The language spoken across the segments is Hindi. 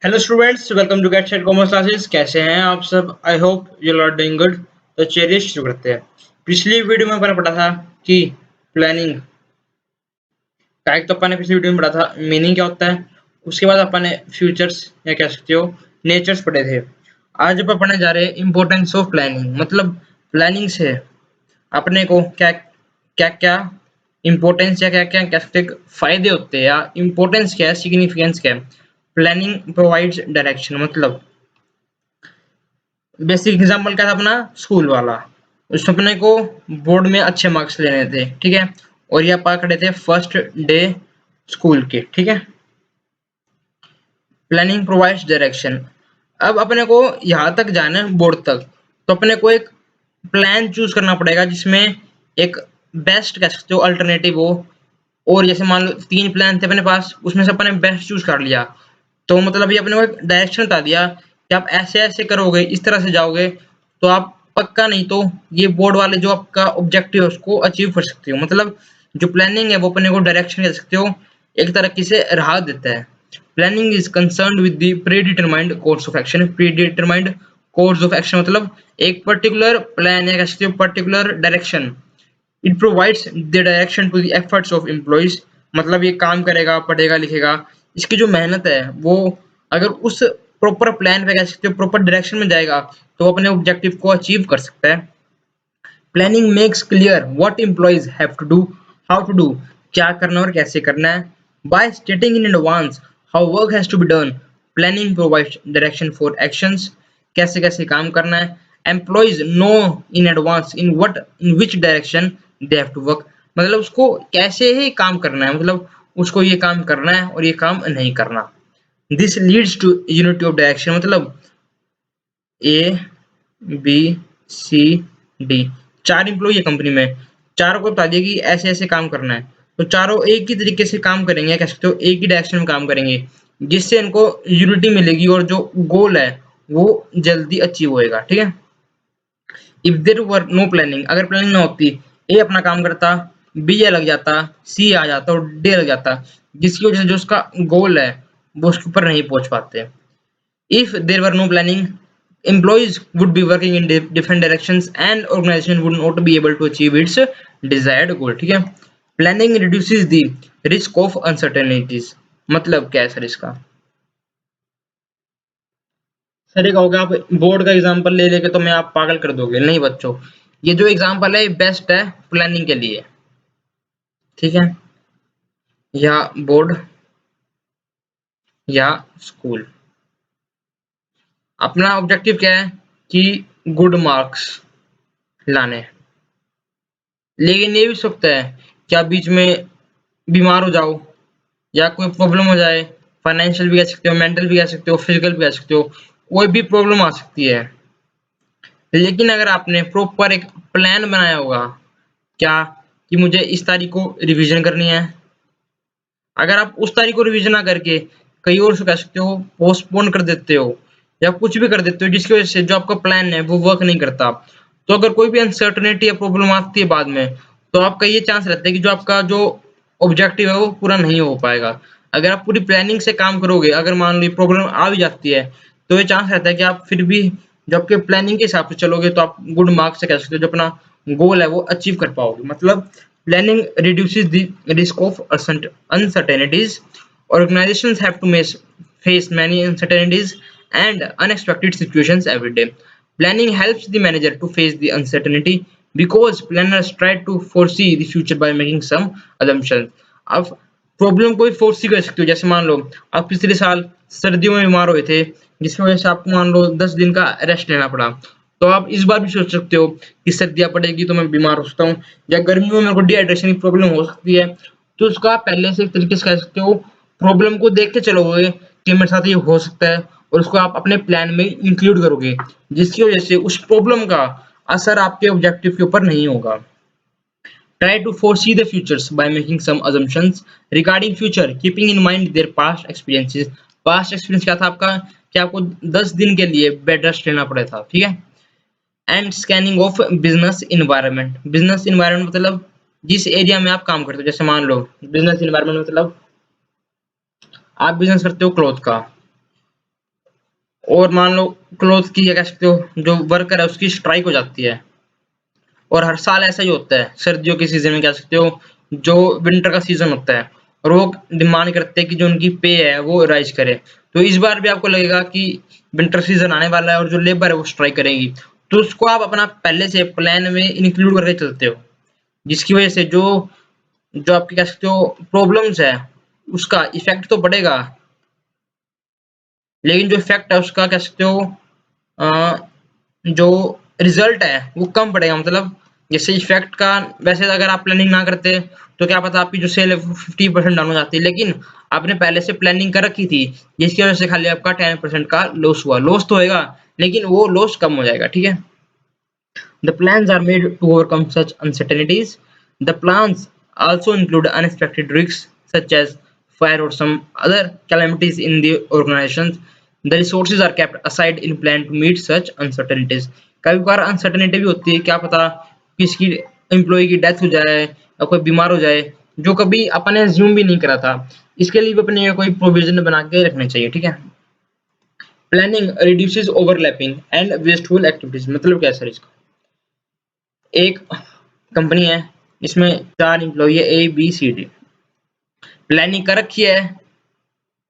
Hello students, welcome to get set commerce classes. कैसे हैं आप सब? I hope you are doing good. तो चलिए शुरू करते हैं। पिछली वीडियो में मैंने पढ़ा था कि प्लानिंग का एक, तो अपन ने पिछली वीडियो में पढ़ा था मीनिंग क्या होता है। उसके बाद अपन ने फ्यूचर्स या कह सकते हो नेचर्स पढ़े थे। आज अपन पढ़ने जा रहे हैं इंपॉर्टेंस ऑफ प्लानिंग, मतलब प्लानिंग से अपने को क्या क्या क्या इंपॉर्टेंस या क्या क्या कह सकते हैं फायदे होते हैं, या इंपॉर्टेंस क्या है, सिग्निफिकेंस क्या है। प्लानिंग प्रोवाइड्स डायरेक्शन, मतलब बेसिक एग्जांपल क्या था अपना स्कूल वाला। उसमें अपने को बोर्ड में अच्छे मार्क्स लेने थे, ठीक है। और ये अपन खड़े थे फर्स्ट डे स्कूल के, ठीक है। Planning provides direction. अब अपने को यहाँ तक जाना है बोर्ड तक, तो अपने को एक प्लान चूज करना पड़ेगा जिसमें एक बेस्ट कह सकते हो अल्टरनेटिव हो। और जैसे मान लो 3 प्लान थे अपने पास, उसमें से अपने बेस्ट चूज कर लिया। तो मतलब ये अपने को एक डायरेक्शन बता दिया कि आप ऐसे ऐसे करोगे, इस तरह से जाओगे, तो आप पक्का नहीं तो ये बोर्ड वाले जो आपका ऑब्जेक्टिव है उसको अचीव कर सकते हो। मतलब जो प्लानिंग है वो अपने को डायरेक्शन कह सकते हो, एक तरीके से राह देता है। Planning is concerned with the predetermined course of action. Predetermined course of action मतलब एक पर्टिकुलर प्लान है, कह सकते हो particular direction. It provides the direction to the efforts of employees. मतलब ये काम करेगा, पढ़ेगा, लिखेगा, इसकी जो मेहनत है वो अगर उस प्रॉपर प्लान पे कह सकते हो प्रॉपर डायरेक्शन में जाएगा तो वो अपने ऑब्जेक्टिव को अचीव कर सकता है। Planning makes clear what employees have to do, how to do, क्या करना और कैसे करना है। By stating in advance how work has to be done, planning provides direction for actions. कैसे कैसे काम करना है। Employees know in advance in what in which direction they have to work. मतलब उसको कैसे ही काम करना है, मतलब उसको ये काम करना है और ये काम नहीं करना। This leads to unity of direction, मतलब A B C D, 4 employee है कंपनी में, चारों को बता दिया कि ऐसे ऐसे काम करना है, तो चारों एक ही तरीके से काम करेंगे, कह सकते हो एक ही डायरेक्शन में काम करेंगे, जिससे इनको यूनिटी मिलेगी और जो गोल है वो जल्दी अचीव होएगा, ठीक है। If there were no planning, अगर प्लानिंग ना होती, ए अपना काम करता, बी लग जाता, सी आ जाता और डी लग जाता, जिसकी वजह से जो उसका गोल है वो उसके ऊपर नहीं पहुंच पाते। If there were no planning, employees would be working in different directions and organization would not be able to achieve its desired goal, ठीक है। Planning reduces the risk of uncertainties। मतलब क्या है सर इसका? सर ये कहोगे आप बोर्ड का एग्जांपल ले लेके तो मैं आप पागल कर दोगे। नहीं बच्चों, ये जो एग्जांपल है बेस्ट है प्लानिंग के लिए, ठीक है। या बोर्ड या स्कूल, अपना ऑब्जेक्टिव क्या है कि गुड मार्क्स लाने हैं। लेकिन ये भी हो सकता है कि आप बीच में बीमार हो जाओ या कोई प्रॉब्लम हो जाए, फाइनेंशियल भी कह सकते हो, मेंटल भी कह सकते हो, फिजिकल भी कह सकते हो, कोई भी प्रॉब्लम आ सकती है। लेकिन अगर आपने प्रॉपर एक प्लान बनाया होगा, क्या कि मुझे इस तारीख को रिवीजन करनी है, अगर आप उस तारीख को रिवीजन ना करके कहीं और से कह सकते हो पोस्टपोन कर देते हो या कुछ भी कर देते हो जिसकी वजह से जो आपका प्लान है वो वर्क नहीं करता, तो अगर कोई भी अनसर्टेनिटी या प्रॉब्लम आती है बाद में, तो आपका ये चांस रहता है कि जो आपका जो ऑब्जेक्टिव है वो पूरा नहीं हो पाएगा। अगर आप पूरी प्लानिंग से काम करोगे, अगर मान लो प्रॉब्लम आ भी जाती है, तो ये चांस रहता है कि आप फिर भी जो आपके प्लानिंग के हिसाब से चलोगे तो आप गुड मार्क्स से कह सकते हो जो अपना गोल है वो अचीव कर पाओगे। मतलब planning reduces the risk of uncertainties. Organizations have to face many uncertainties and unexpected situations every day. Planning helps the manager to face the uncertainty because planners try to foresee the future by making some assumptions. अब प्रॉब्लम को भी फोर्स कर सकते हो। जैसे मान लो आप पिछले साल सर्दियों में बीमार हुए थे, जिसकी वजह से आपको मान लो 10 दिन का रेस्ट लेना पड़ा, तो आप इस बार भी सोच सकते हो कि सर्दियाँ पड़ेगी तो मैं बीमार हो सकता हूँ, या गर्मियों में मेरे को डिहाइड्रेशन की प्रॉब्लम हो सकती है। तो उसको आप पहले से एक तरीके से कह सकते हो प्रॉब्लम को देख के चलोगे कि मेरे साथ ये हो सकता है, और उसको आप अपने प्लान में इंक्लूड करोगे, जिसकी वजह से उस प्रॉब्लम का असर आपके ऑब्जेक्टिव के ऊपर नहीं होगा। Try to foresee the futures by making some assumptions regarding future, keeping in mind their past experiences. Past experience क्या था आपका कि आपको 10 दिन के लिए बेड रेस्ट लेना पड़ा था, ठीक है। And scanning of business environment. Business environment मतलब जिस एरिया में आप काम करते हो। जैसे मान लो बिजनेस इन्वायरमेंट मतलब आप बिजनेस करते हो क्लॉथ का, और मान लो क्लोथ की क्या कह सकते हो जो वर्कर है उसकी स्ट्राइक हो जाती है, और हर साल ऐसा ही होता है सर्दियों के सीजन में कह सकते हो, जो विंटर का सीजन होता है, और वो डिमांड करते हैं कि जो उनकी पे है वो राइज करे। तो इस बार भी आपको लगेगा कि विंटर सीजन आने वाला है और जो लेबर है वो स्ट्राइक करेगी, तो उसको आप अपना पहले से प्लान में इंक्लूड करके चलते हो, जिसकी वजह से जो जो आपकी कह सकते हो प्रॉब्लम्स है उसका इफेक्ट तो पड़ेगा, लेकिन जो इफेक्ट है उसका कह सकते हो अ, जो रिजल्ट है वो कम पड़ेगा। मतलब जैसे इफेक्ट का, वैसे अगर आप प्लानिंग ना करते तो क्या पता आपकी जो सेल है वो 50% डाउन हो जाती, लेकिन आपने पहले से प्लानिंग कर रखी थी जिसकी वजह से खाली आपका 10% का लॉस हुआ। लॉस तो होएगा लेकिन वो लॉस कम हो जाएगा, ठीक है। The plans are made to overcome such uncertainties. The plans also include unexpected risks such as fire or some other calamities in the organizations. The resources are kept aside in plan to meet such uncertainties. कभी बार अनसर्टेनिटी भी होती है, क्या पता किसकी एम्प्लॉय की डेथ हो जाए या कोई बीमार हो जाए जो कभी अपन ने assume भी नहीं करा था। इसके लिए भी अपने कोई प्रोविजन बना के रखने चाहिए, ठीक है। Planning reduces overlapping and wasteful activities. मतलब क्या सर इसका, एक कंपनी है इसमें 4 एम्प्लॉई है, A B C D, planning कर रखी है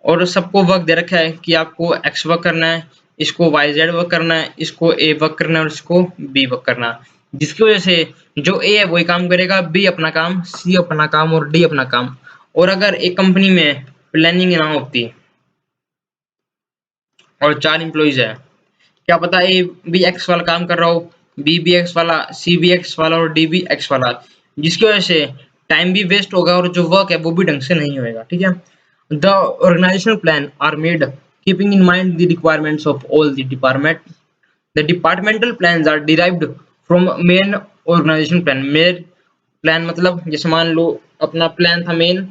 और सबको वर्क दे रखा है कि आपको एक्स वर्क करना है, इसको वाई जेड वर्क करना है, इसको ए वर्क करना है और इसको बी वर्क करना है, जिसकी वजह से जो ए है वही काम करेगा, बी अपना काम, सी अपना काम और डी अपना काम। और अगर एक कंपनी में प्लानिंग ना होती और 4 एम्प्लॉइज है, क्या पता ए बी एक्स वाला काम कर रहा हो, बी बी एक्स वाला, सी बी एक्स वाला और डी बी एक्स वाला, जिसकी वजह से टाइम भी वेस्ट होगा और जो वर्क है वो भी ढंग से नहीं होएगा, ठीक है। The organisational plan are made keeping in mind the requirements of all the department. The departmental plans are derived from main organisation plan. Main plan मतलब जैसे मान लो अपना प्लान था मेन,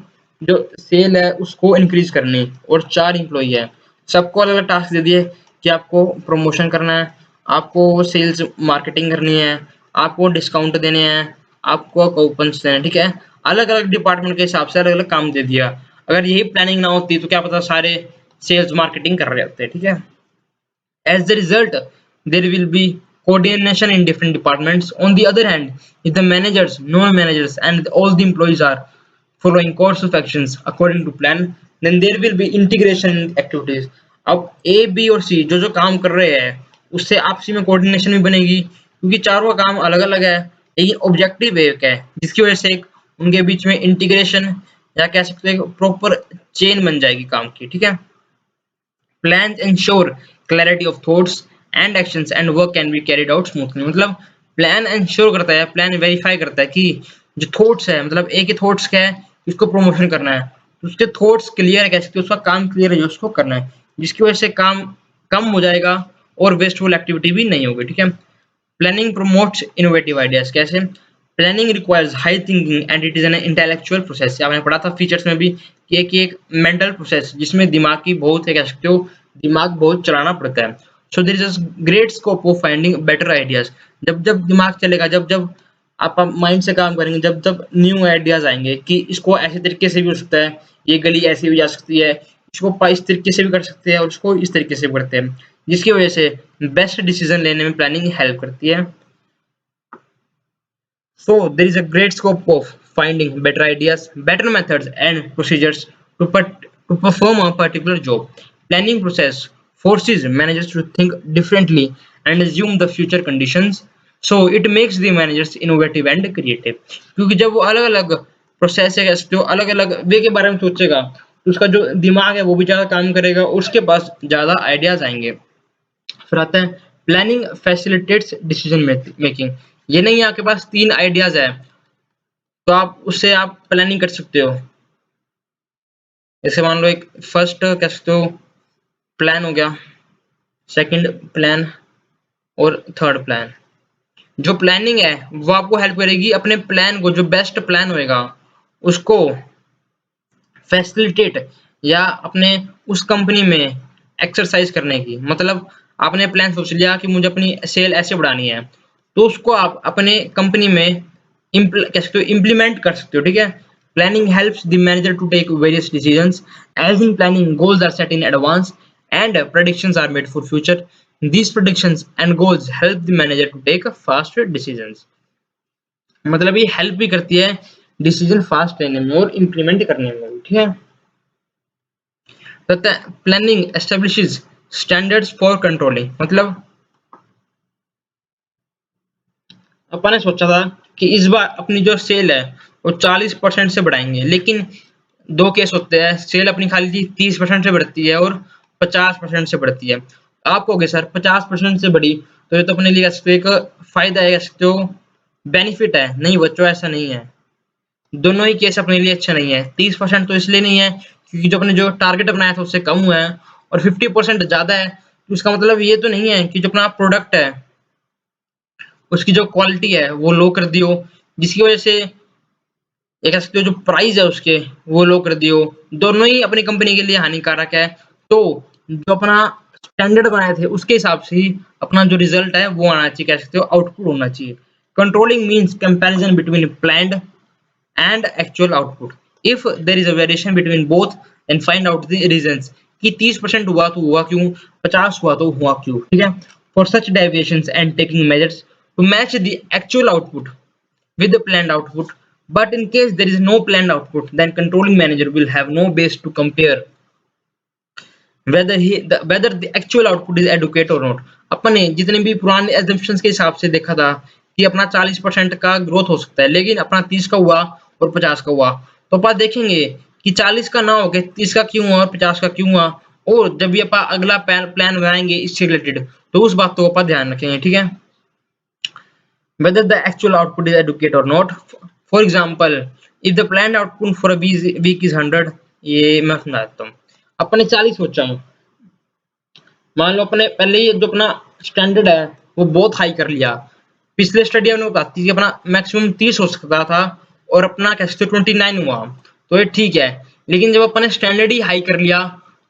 जो सेल है उसको इंक्रीज करनी, और 4 एम्प्लॉई है, सबको अलग अलग टास्क दे दिए कि आपको प्रमोशन करना है, आपको सेल्स मार्केटिंग करनी है, आपको डिस्काउंट देने हैं, आपको कूपन्स देने हैं, ठीक है। अलग अलग डिपार्टमेंट के हिसाब से अलग अलग काम दे दिया। अगर यही प्लानिंग ना होती तो क्या पता सारे सेल्स मार्केटिंग कर रहे होते, ठीक है। As the result, there will be coordination in different departments. On the other hand, if the managers, non-managers, and all the employees are following course of actions according to plan, then there will be integration in activities. अब ए बी और सी जो जो काम कर रहे हैं उससे आपसी में कोऑर्डिनेशन भी बनेगी, क्योंकि चारों का काम अलग अलग है लेकिन ऑब्जेक्टिव एक है, जिसकी वजह से एक उनके बीच में इंटीग्रेशन या कह सकते हैं प्रॉपर चेन बन जाएगी काम की, ठीक है। Plans ensure clarity of thoughts and actions and work can be carried out smoothly। मतलब प्लान इंश्योर करता है, प्लान वेरीफाई करता है कि जो थॉट्स है, मतलब एक ही थॉट्स क्या है, इसको प्रमोशन करना है तो उसके थॉट्स क्लियर है, कह सकते हो उसका काम क्लियर है जो उसको करना है, जिसकी वजह से काम कम हो जाएगा और वेस्टफुल एक्टिविटी भी नहीं होगी, ठीक है। Planning promotes innovative ideas. कैसे? Planning requires high thinking and it is an intellectual process. आपने पढ़ा था फीचर्स में भी कि एक मेंटल प्रोसेस जिसमें दिमाग की बहुत है, कह सकते हो दिमाग बहुत चलाना पड़ता है। So there is a great scope of finding better ideas. जब जब दिमाग चलेगा, जब जब आप माइंड से काम करेंगे, जब जब न्यू आइडियाज आएंगे कि इसको ऐसे तरीके से भी हो सकता है, ये गली ऐसी भी जा सकती है, इसको इस तरीके से भी कर सकते हैं और इसको इस तरीके से भी करते हैं, जिसकी वजह से बेस्ट डिसीजन लेने में प्लानिंग हेल्प करती है। So there is a great scope of finding better ideas, better methods and procedures to perform a particular job. Planning process forces managers to think differently and assume the future conditions. So it makes the managers innovative and creative. क्योंकि जब वो अलग अलग प्रोसेस है जो अलग अलग वे के बारे में सोचेगा तो उसका जो दिमाग है वो भी ज्यादा काम करेगा और उसके पास ज्यादा आइडियाज आएंगे। फिर आता है प्लानिंग फैसिलिटेट्स डिसीजन मेकिंग। ये नहीं है आपके पास 3 आइडियाज है तो आप उससे आप प्लानिंग कर सकते हो। जैसे मान लो एक फर्स्ट कह सकते हो प्लान हो गया, सेकंड प्लान और थर्ड प्लान। जो प्लानिंग है वो आपको हेल्प करेगी अपने प्लान को, जो बेस्ट प्लान होएगा उसको फैसिलिटेट या अपने उस कंपनी में एक्सरसाइज करने की। मतलब आपने प्लान सोच लिया कि मुझे अपनी सेल ऐसे बढ़ानी है तो उसको आप अपने कंपनी में कह सकते हो इम्प्लीमेंट कर सकते हो, ठीक है। Planning helps the manager to take various decisions. As in planning goals are set in advance and predictions are made for future. These predictions and goals help the manager to take faster decisions. मतलब ये हेल्प भी करती है डिसीजन फास्ट लेने में और इम्प्लीमेंट करने में भी, ठीक है। तथा planning establishes standards for controlling, मतलब अपन ने सोचा था कि इस बार अपनी जो सेल है वो 40% से बढ़ाएंगे, लेकिन दो केस होते हैं, सेल अपनी खाली 30% से बढ़ती है और 50% से बढ़ती है। आप कहोगे सर 50% से बढ़ी तो ये तो अपने लिए एक फायदा है, जो बेनिफिट है। नहीं बच्चों, ऐसा नहीं है, दोनों ही केस अपने लिए अच्छा नहीं है। 30% तो इसलिए नहीं है क्योंकि जो अपने जो टारगेट बनाया था उससे कम हुआ है, और 50% ज्यादा है तो इसका मतलब ये तो नहीं है कि जो अपना प्रोडक्ट है उसकी जो क्वालिटी है वो लो कर दी हो, जिसकी वजह से ये कह सकते हो जो प्राइस है उसके वो लो कर दी हो। दोनों ही अपनी कंपनी के लिए हानिकारक है। तो जो अपना स्टैंडर्ड बनाए थे उसके हिसाब से ही अपना जो रिजल्ट है वो आना चाहिए, कह सकते हो आउटपुट होना चाहिए। Controlling means comparison between planned and actual output. If there is a variation between both, then find out the reasons कि 30% हुआ तो हुआ क्यों, 50 हुआ तो हुआ क्यों, ठीक है। For such deviations and taking measures to match the actual output with the planned output. But in case there is no planned output, then controlling manager will have no base to compare whether the actual output is adequate or not. अपन ने जितने भी पुराने assumptions के हिसाब से देखा था कि अपना 40% का ग्रोथ हो सकता है, लेकिन अपना 30 का हुआ और 50 का हुआ, तो अपन देखेंगे कि 40 का ना होके 30 का क्यों हुआ और 50 का क्यों हुआ। और जब भी अपन अगला प्लान बनाएंगे इससे रिलेटेड तो उस बात को अपन ध्यान रखेंगे, ठीक है। whether the actual output is adequate or not. For example, if the planned output for a week is 100, ये मैं समझा देता हूँ। अपने 40 सोचा, मान लो अपने पहले ही जो अपना स्टैंडर्ड है वो बहुत हाई कर लिया। पिछले स्टडी में बताती थी अपना मैक्सिमम 30 हो सकता था और अपना कैसे 29 हुआ, तो ये ठीक है। लेकिन जब अपने स्टैंडर्ड ही हाई कर लिया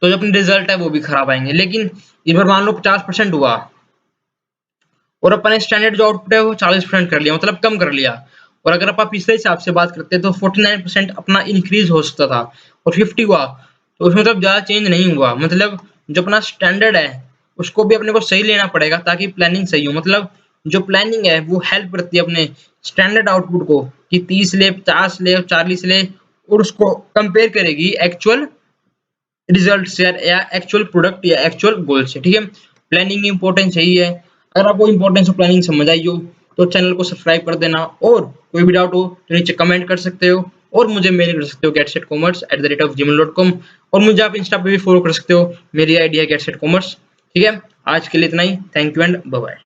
तो जो अपने रिजल्ट है वो भी खराब आएंगे। लेकिन इस बार मान लो 50% हुआ और अपने स्टैंडर्ड जो आउटपुट है वो 40% कर लिया, मतलब कम कर लिया। और अगर आप पिछले हिसाब से बात करते तो 49% अपना इंक्रीज हो सकता था, और 50 हुआ तो उसमें मतलब ज्यादा चेंज नहीं हुआ। मतलब जो अपना स्टैंडर्ड है उसको भी अपने को सही लेना पड़ेगा ताकि प्लानिंग सही हो। मतलब जो प्लानिंग है वो हेल्प करती है अपने स्टैंडर्ड आउटपुट को कि 30 ले, 50 ले, 40 ले, और उसको कंपेयर करेगी एक्चुअल रिजल्ट से या एक्चुअल प्रोडक्ट या एक्चुअल गोल से, ठीक है। प्लानिंग की इंपॉर्टेंस यही है। अगर आपको इंपॉर्टेंस ऑफ प्लानिंग समझ आई हो तो चैनल को सब्सक्राइब कर देना, और कोई भी डाउट हो तो नीचे कमेंट कर सकते हो, और मुझे मेल कर सकते हो getsetcommerce@gmail.com, और मुझे आप इंस्टा पे भी फॉलो कर सकते हो, मेरी आईडी है getsetcommerce, ठीक है। आज के लिए इतना ही, thank you and bye bye.